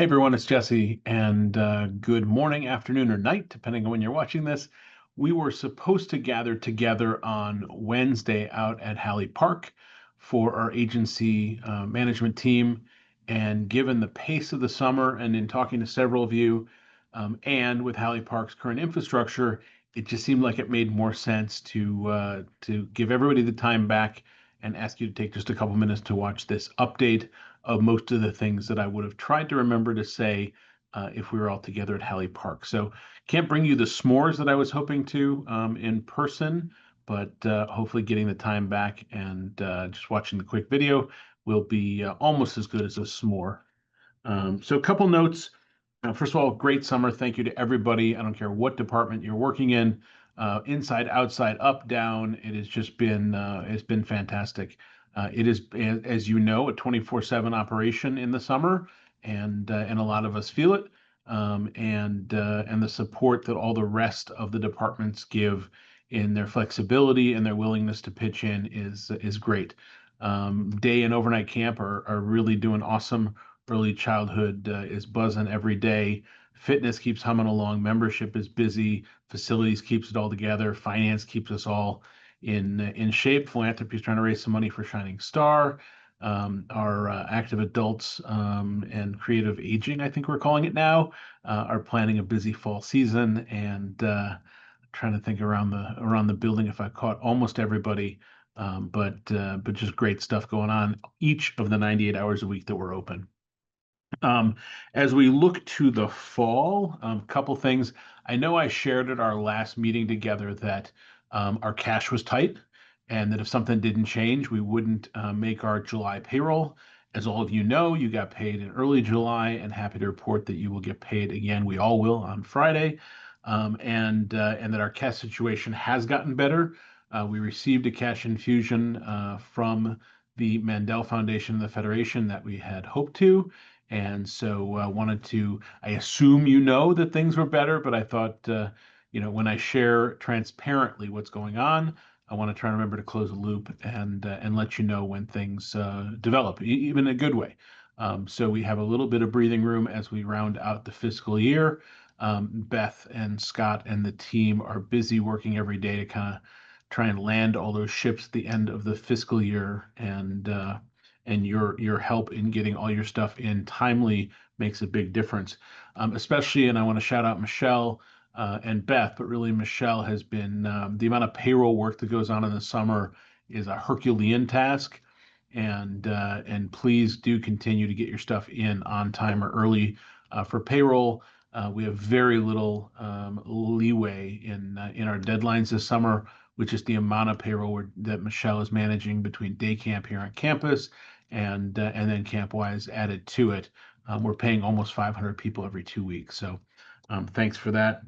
Hey everyone, it's Jesse, and good morning, afternoon, or night, depending on when you're watching this. We were supposed to gather together on Wednesday out at Halley Park for our agency management team. And given the pace of the summer, and in talking to several of you, and with Halley Park's current infrastructure, it just seemed like it made more sense to give everybody the time back and ask you to take just a couple minutes to watch this update of most of the things that I would have tried to remember to say if we were all together at Halley Park. So can't bring you the s'mores that I was hoping to in person, but hopefully getting the time back and just watching the quick video will be almost as good as a s'more. So a couple notes. First of all, great summer. Thank you to everybody. I don't care what department you're working in, inside, outside, up, down. It has just been it's been fantastic. It is, as you know, a 24/7 operation in the summer, and a lot of us feel it. And the support that all the rest of the departments give in their flexibility and their willingness to pitch in is great. Day and overnight camp are really doing awesome. Early childhood is buzzing every day. Fitness keeps humming along. Membership is busy. Facilities keeps it all together. Finance keeps us all in shape. Philanthropy is trying to raise some money for Shining Star. Our active adults and creative aging, I think we're calling it now, are planning a busy fall season and trying to think around the building if I caught almost everybody. But just great stuff going on each of the 98 hours a week that we're open. Um, as we look to the fall, a couple things. I know I shared at our last meeting together that our cash was tight and that if something didn't change, we wouldn't make our July payroll. As all of you know, you got paid in early July, and happy to report that you will get paid again. We all will on Friday, and that our cash situation has gotten better. We received a cash infusion from the Mandel Foundation and the Federation that we had hoped to. And so I wanted to, I assume you know that things were better, but I thought, when I share transparently what's going on, I want to try and remember to close the loop and let you know when things develop, even in a good way. So we have a little bit of breathing room as we round out the fiscal year. Beth and Scott and the team are busy working every day to kind of try and land all those ships at the end of the fiscal year, and your help in getting all your stuff in timely makes a big difference. Especially, and I want to shout out Michelle and Beth, but really Michelle has been the amount of payroll work that goes on in the summer is a Herculean task, and please do continue to get your stuff in on time or early for payroll. We have very little leeway in our deadlines this summer, which is the amount of payroll that Michelle is managing between day camp here on campus and then CampWise added to it. We're paying almost 500 people every 2 weeks. So thanks for that.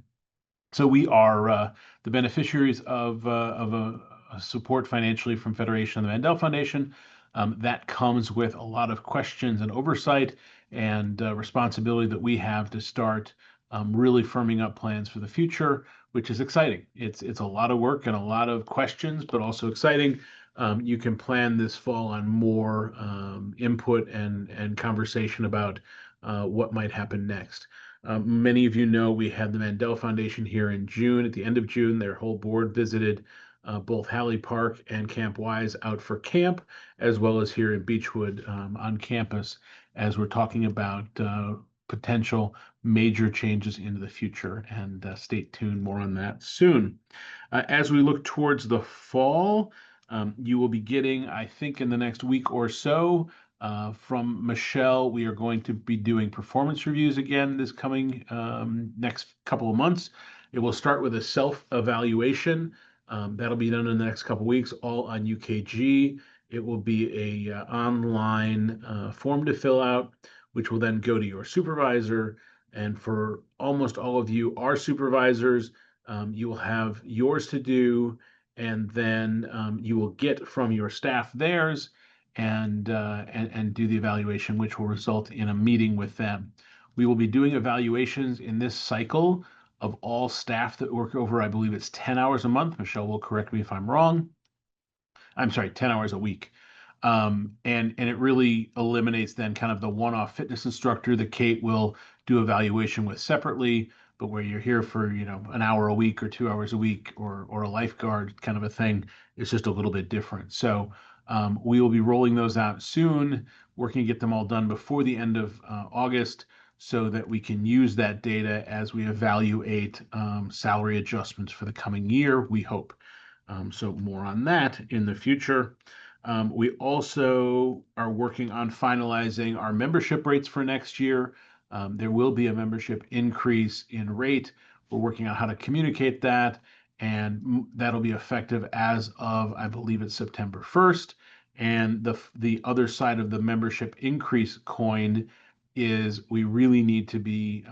So we are the beneficiaries of a support financially from Federation and the Mandel Foundation. That comes with a lot of questions and oversight and responsibility that we have to start really firming up plans for the future, which is exciting. It's a lot of work and a lot of questions, but also exciting. You can plan this fall on more input and conversation about what might happen next. Many of you know we had the Mandel Foundation here in June. At the end of June, their whole board visited both Halley Park and Camp Wise out for camp, as well as here in Beechwood on campus, as we're talking about potential major changes into the future. And stay tuned, more on that soon. As we look towards the fall, you will be getting, I think, in the next week or so, from Michelle. We are going to be doing performance reviews again this coming next couple of months. It will start with a self-evaluation. That'll be done in the next couple of weeks, all on UKG. It will be a online form to fill out, which will then go to your supervisor. And for almost all of you, our supervisors, you will have yours to do, and then you will get from your staff theirs and do the evaluation, which will result in a meeting with them. We will be doing evaluations in this cycle of all staff that work over, I believe it's 10 hours a month. Michelle will correct me if I'm wrong. I'm sorry, 10 hours a week. And it really eliminates then kind of the one-off fitness instructor that Kate will do evaluation with separately, but where you're here for, an hour a week or 2 hours a week or a lifeguard kind of a thing, it's just a little bit different. So we will be rolling those out soon, working to get them all done before the end of August so that we can use that data as we evaluate salary adjustments for the coming year, we hope. So more on that in the future. We also are working on finalizing our membership rates for next year. There will be a membership increase in rate. We're working on how to communicate that, and that'll be effective as of, I believe it's September 1st. And the other side of the membership increase coin is we really need to be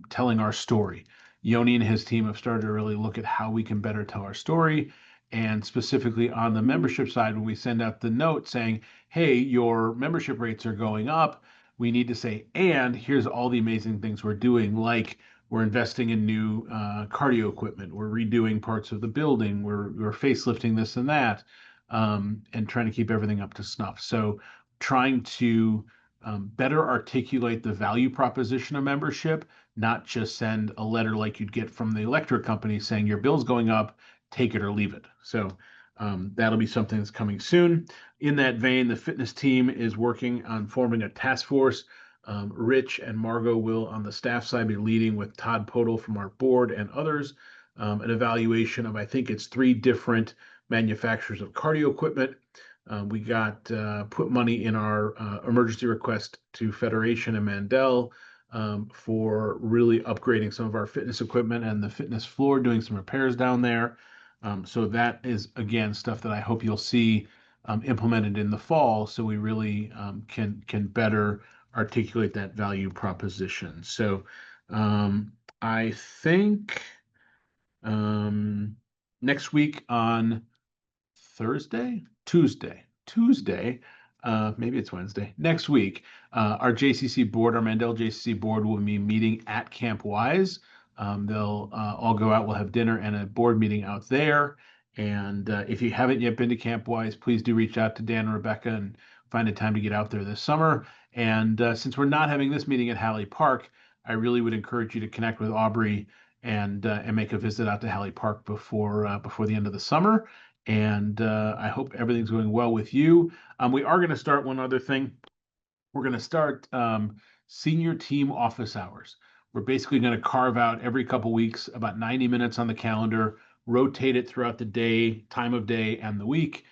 telling our story. Yoni and his team have started to really look at how we can better tell our story. And specifically on the membership side, when we send out the note saying, hey, your membership rates are going up, we need to say, and here's all the amazing things we're doing, like we're investing in new cardio equipment, we're redoing parts of the building, we're facelifting this and that, and trying to keep everything up to snuff. So trying to better articulate the value proposition of membership, not just send a letter like you'd get from the electric company saying your bill's going up, take it or leave it. So that'll be something that's coming soon. In that vein, the fitness team is working on forming a task force. Rich and Margot will, on the staff side, be leading with Todd Podol from our board and others, an evaluation of, I think it's 3 different manufacturers of cardio equipment. We got put money in our emergency request to Federation and Mandel for really upgrading some of our fitness equipment and the fitness floor, doing some repairs down there. So that is, again, stuff that I hope you'll see implemented in the fall so we really can better articulate that value proposition. So I think next week on Tuesday, maybe it's Wednesday, next week, our JCC board, our Mandel JCC board will be meeting at Camp Wise. They'll all go out, we'll have dinner and a board meeting out there. And if you haven't yet been to Camp Wise, please do reach out to Dan and Rebecca and find a time to get out there this summer. And since we're not having this meeting at Halley Park, I really would encourage you to connect with Aubrey and make a visit out to Halley Park before the end of the summer. And I hope everything's going well with you. We are going to start one other thing. We're going to start senior team office hours. We're basically going to carve out every couple weeks about 90 minutes on the calendar, rotate it throughout the day, time of day, and the week,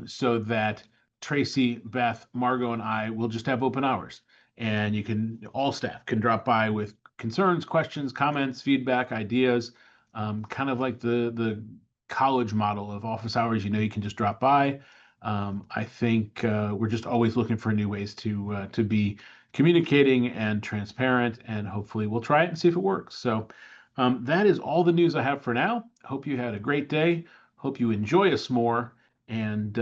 so that Tracy, Beth, Margot, and I will just have open hours. And all staff can drop by with concerns, questions, comments, feedback, ideas, kind of like the college model of office hours. You can just drop by. I think we're just always looking for new ways to be communicating and transparent, and hopefully we'll try it and see if it works. So that is all the news I have for now. Hope you had a great day. Hope you enjoy us more, and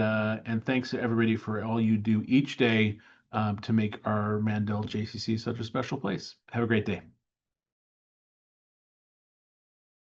thanks to everybody for all you do each day to make our Mandel JCC such a special place. Have a great day.